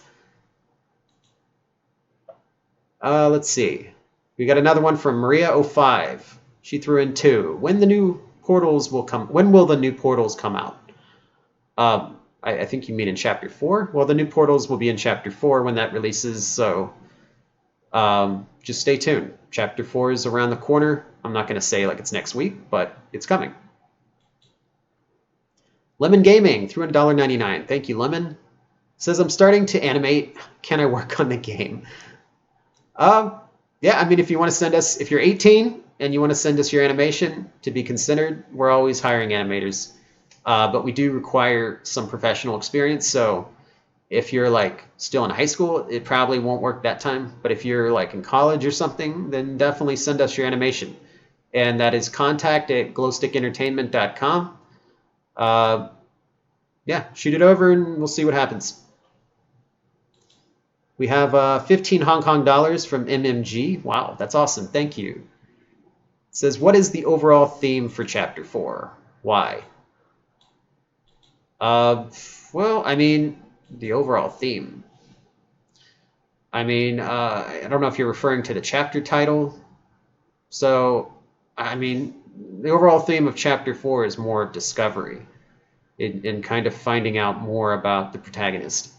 Let's see. We got another one from Maria05. She threw in 2. When will the new portals come out? I think you mean in Chapter 4. Well, the new portals will be in Chapter 4 when that releases, so just stay tuned. Chapter 4 is around the corner. I'm not going to say like it's next week, but it's coming. Lemon Gaming threw in $1.99. Thank you, Lemon. Says, I'm starting to animate. Can I work on the game? Yeah, I mean, if you want to send us, if you're 18 and you want to send us your animation to be considered, we're always hiring animators. But we do require some professional experience. So if you're like still in high school, it probably won't work that time. But if you're like in college or something, then definitely send us your animation. And that is contact@glowstickentertainment.com. Yeah, shoot it over and we'll see what happens. We have 15 Hong Kong dollars from MMG. Wow, that's awesome. Thank you. It says, what is the overall theme for Chapter 4? Why? Well, I mean, the overall theme. I mean, I don't know if you're referring to the chapter title. So, I mean, the overall theme of Chapter 4 is more discovery in kind of finding out more about the protagonist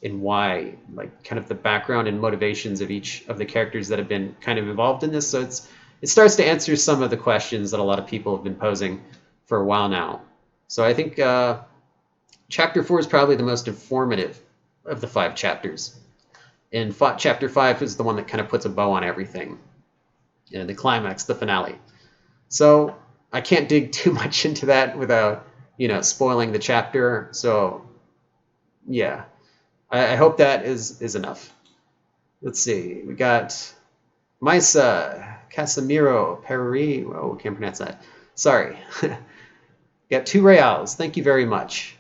and why, like kind of the background and motivations of each of the characters that have been kind of involved in this. So it starts to answer some of the questions that a lot of people have been posing for a while now. So I think Chapter 4 is probably the most informative of the 5 chapters. And Chapter 5 is the one that kind of puts a bow on everything. The climax, the finale. So I can't dig too much into that without, spoiling the chapter. So yeah, I hope that is enough. Let's see. We got Misa Casemiro Perri. Oh, can't pronounce that. Sorry. Got 2 reals. Thank you very much.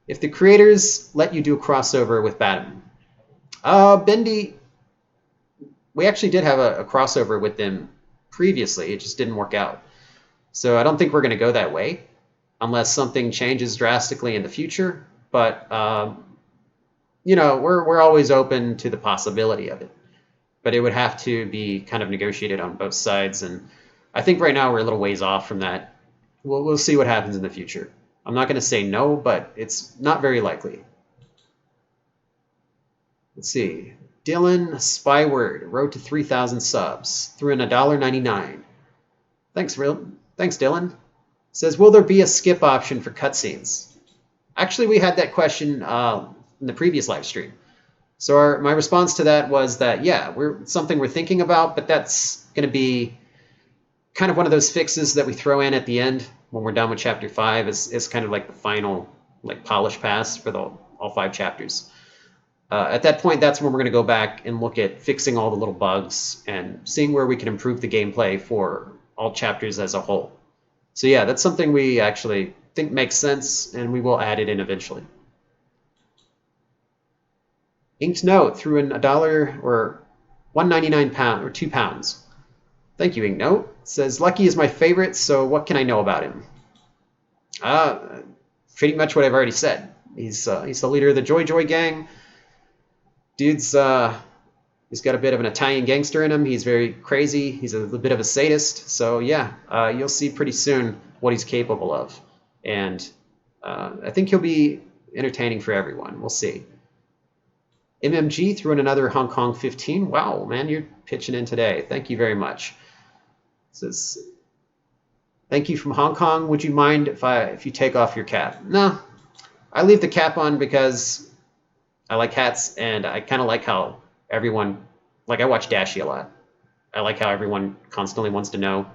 If the creators let you do a crossover with Batman. Bendy, we actually did have a crossover with them previously. It just didn't work out. So I don't think we're going to go that way unless something changes drastically in the future. But, we're always open to the possibility of it. But it would have to be kind of negotiated on both sides. And I think right now we're a little ways off from that. We'll see what happens in the future. I'm not going to say no, but it's not very likely. Let's see. Dylan Spyward, road to 3,000 subs, threw in $1.99. Thanks, Dylan. Says, will there be a skip option for cutscenes? Actually, we had that question in the previous live stream. So my response to that was that, yeah, something we're thinking about, but that's going to be kind of one of those fixes that we throw in at the end when we're done with Chapter 5 is kind of like the final polish pass for all 5 chapters. At that point, that's when we're going to go back and look at fixing all the little bugs and seeing where we can improve the gameplay for all chapters as a whole. So yeah, that's something we actually think makes sense, and we will add it in eventually. Inked Note threw in $1 or £1.99 or £2. Thank you, Ink Note. Says, Lucky is my favorite, so what can I know about him? Pretty much what I've already said. He's the leader of the Joy Joy gang. Dude's he's got a bit of an Italian gangster in him. He's very crazy. He's a bit of a sadist. So yeah, you'll see pretty soon what he's capable of. And I think he'll be entertaining for everyone. We'll see. MMG threw in another Hong Kong 15. Wow, man, you're pitching in today. Thank you very much. Says, thank you from Hong Kong. Would you mind if you take off your cap? No, I leave the cap on because I like hats, and I kind of like how everyone, I watch Dashy a lot. I like how everyone constantly wants to know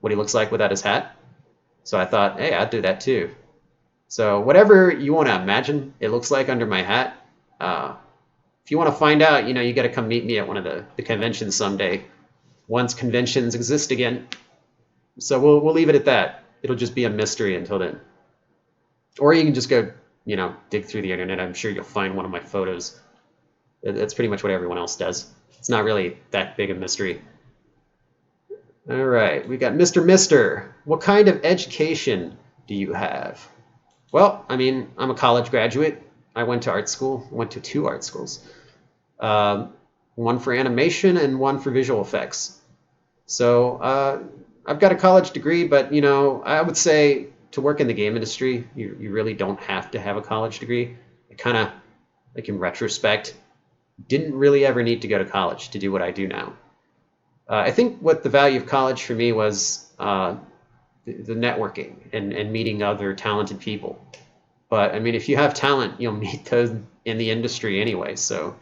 what he looks like without his hat. So I thought, hey, I'd do that too. So whatever you want to imagine it looks like under my hat, if you want to find out, you got to come meet me at one of the conventions someday, once conventions exist again. So we'll leave it at that. It'll just be a mystery until then. Or you can just go, dig through the internet. I'm sure you'll find one of my photos. That's pretty much what everyone else does. It's not really that big a mystery. All right, we got Mr. Mister. What kind of education do you have? Well, I'm a college graduate. I went to art school. Went to 2 art schools. One for animation and one for visual effects. So I've got a college degree, but I would say to work in the game industry, you really don't have to have a college degree. I kind of, in retrospect, didn't really ever need to go to college to do what I do now. I think what the value of college for me was the networking and meeting other talented people. But if you have talent, you'll meet those in the industry anyway. So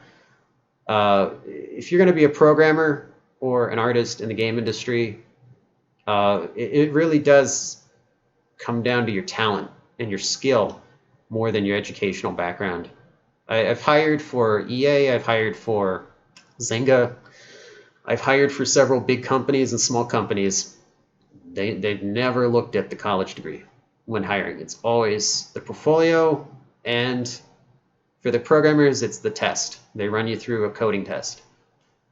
if you're going to be a programmer or an artist in the game industry, it really does come down to your talent and your skill more than your educational background. I've hired for EA, I've hired for Zynga, I've hired for several big companies and small companies. They've never looked at the college degree when hiring. It's always the portfolio, and for the programmers, it's the test. They run you through a coding test.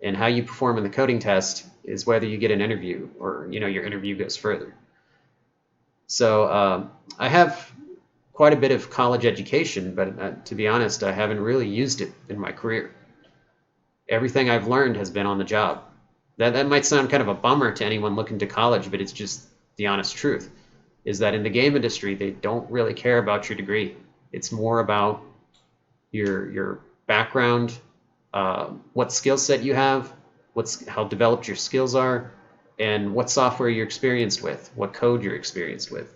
And how you perform in the coding test is whether you get an interview or your interview goes further. So I have quite a bit of college education, but to be honest, I haven't really used it in my career. Everything I've learned has been on the job. That might sound kind of a bummer to anyone looking to college, but it's just the honest truth, is that in the game industry, they don't really care about your degree. It's more about your background, what skill set you have, how developed your skills are, and what software you're experienced with, what code you're experienced with.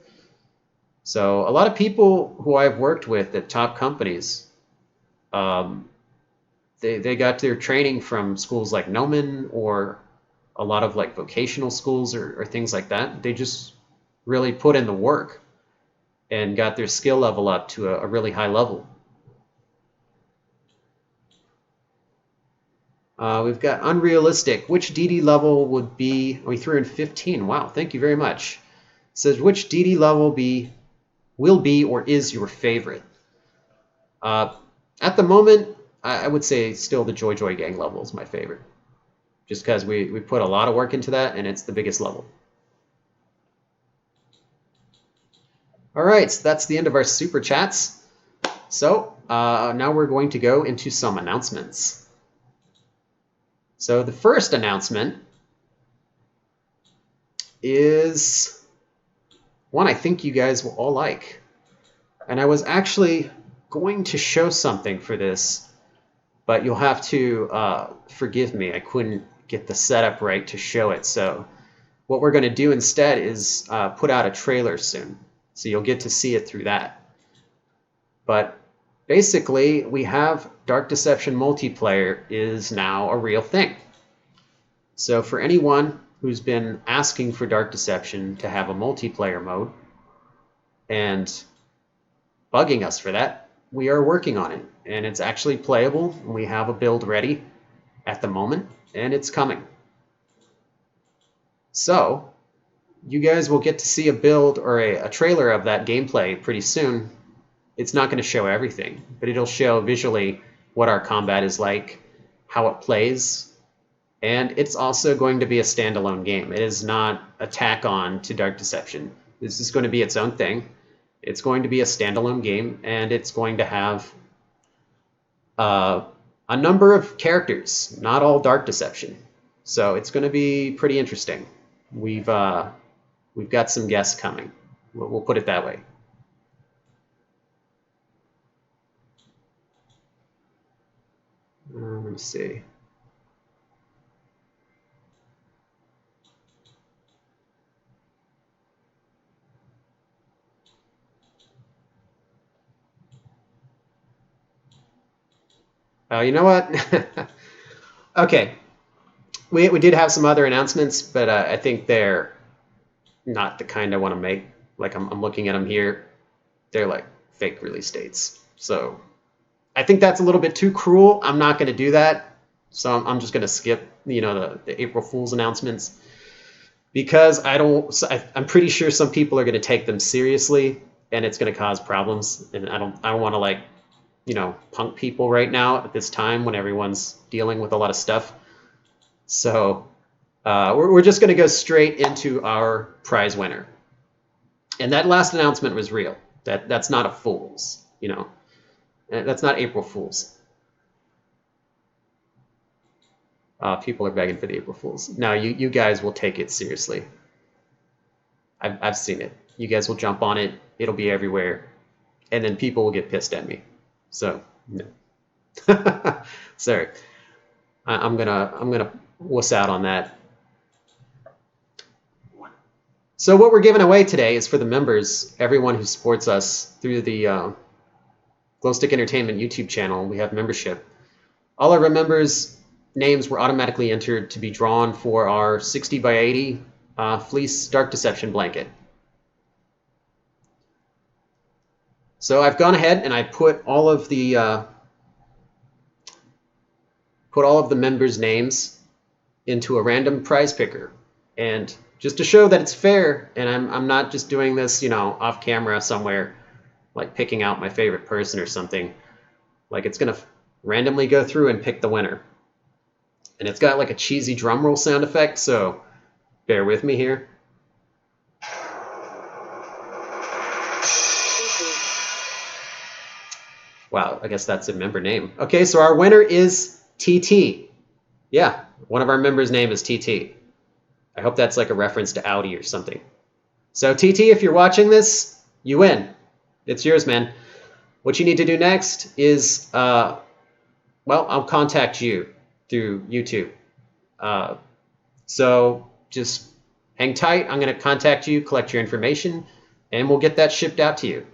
So a lot of people who I've worked with at top companies, they got their training from schools like Noman or a lot of vocational schools or things like that. They just really put in the work. and got their skill level up to a really high level. We've got unrealistic. Which DD level would be? We threw in 15. Wow, thank you very much. It says which DD level will be or is your favorite? At the moment, I would say still the Joy Joy Gang level is my favorite, just because we put a lot of work into that and it's the biggest level. All right, so that's the end of our super chats. So now we're going to go into some announcements. So the first announcement is one I think you guys will all like. And I was actually going to show something for this, but you'll have to forgive me. I couldn't get the setup right to show it. So what we're going to do instead is put out a trailer soon. So you'll get to see it through that. But basically, we have Dark Deception multiplayer is now a real thing. So for anyone who's been asking for Dark Deception to have a multiplayer mode and bugging us for that, we are working on it. And it's actually playable. We have a build ready at the moment, and it's coming. So you guys will get to see a build or a trailer of that gameplay pretty soon. It's not going to show everything, but it'll show visually what our combat is like, how it plays, and it's also going to be a standalone game. It is not a tack-on to Dark Deception. This is going to be its own thing. It's going to be a standalone game, and it's going to have a number of characters, not all Dark Deception. So it's going to be pretty interesting. We've got some guests coming. We'll put it that way. Let me see. You know what? Okay. We did have some other announcements, but I think they're not the kind I want to make. Like I'm looking at them here. They're like fake release dates. So I think that's a little bit too cruel. I'm not going to do that. So I'm just going to skip, the April Fool's announcements, because I'm pretty sure some people are going to take them seriously, and it's going to cause problems. And I don't want to punk people right now at this time when everyone's dealing with a lot of stuff. So we're just going to go straight into our prize winner. And that last announcement was real. That's not a fool's, That's not April Fool's. People are begging for the April Fools. No, you guys will take it seriously. I've seen it. You guys will jump on it. It'll be everywhere, and then people will get pissed at me. So no. Sorry. I'm gonna wuss out on that. So what we're giving away today is for the members, everyone who supports us through the Glowstick Entertainment YouTube channel. We have membership. All of our members' names were automatically entered to be drawn for our 60 by 80 fleece Dark Deception blanket. So I've gone ahead and I put all of the members' names into a random prize picker, and just to show that it's fair, and I'm not just doing this, off camera somewhere, like picking out my favorite person or something. Like, it's gonna randomly go through and pick the winner. And it's got like a cheesy drum roll sound effect, so bear with me here. Wow, I guess that's a member name. Okay, so our winner is TT. Yeah, one of our members' name is TT. I hope that's like a reference to Audi or something. So TT, if you're watching this, you win. It's yours, man. What you need to do next is, I'll contact you through YouTube. So just hang tight. I'm going to contact you, collect your information, and we'll get that shipped out to you.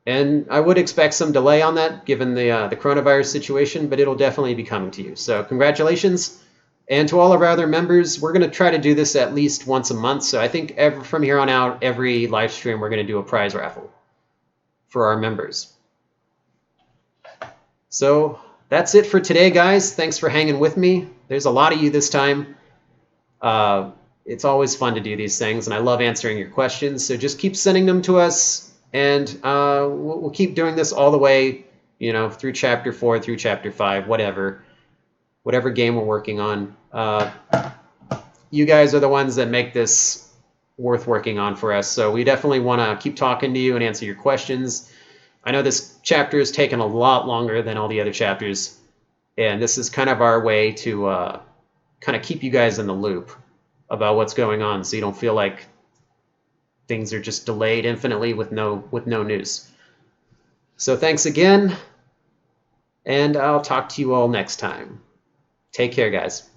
And I would expect some delay on that given the coronavirus situation, but it'll definitely be coming to you. So congratulations. And to all of our other members, we're going to try to do this at least once a month. So I think from here on out, every live stream, we're going to do a prize raffle for our members. So that's it for today, guys. Thanks for hanging with me. There's a lot of you this time. It's always fun to do these things, and I love answering your questions. So just keep sending them to us, and we'll keep doing this all the way, through Chapter 4, through Chapter 5, whatever game we're working on. You guys are the ones that make this worth working on for us, so we definitely want to keep talking to you and answer your questions. I know this chapter has taken a lot longer than all the other chapters, and this is kind of our way to kind of keep you guys in the loop about what's going on, so you don't feel like things are just delayed infinitely with no news. So thanks again, and I'll talk to you all next time. Take care, guys.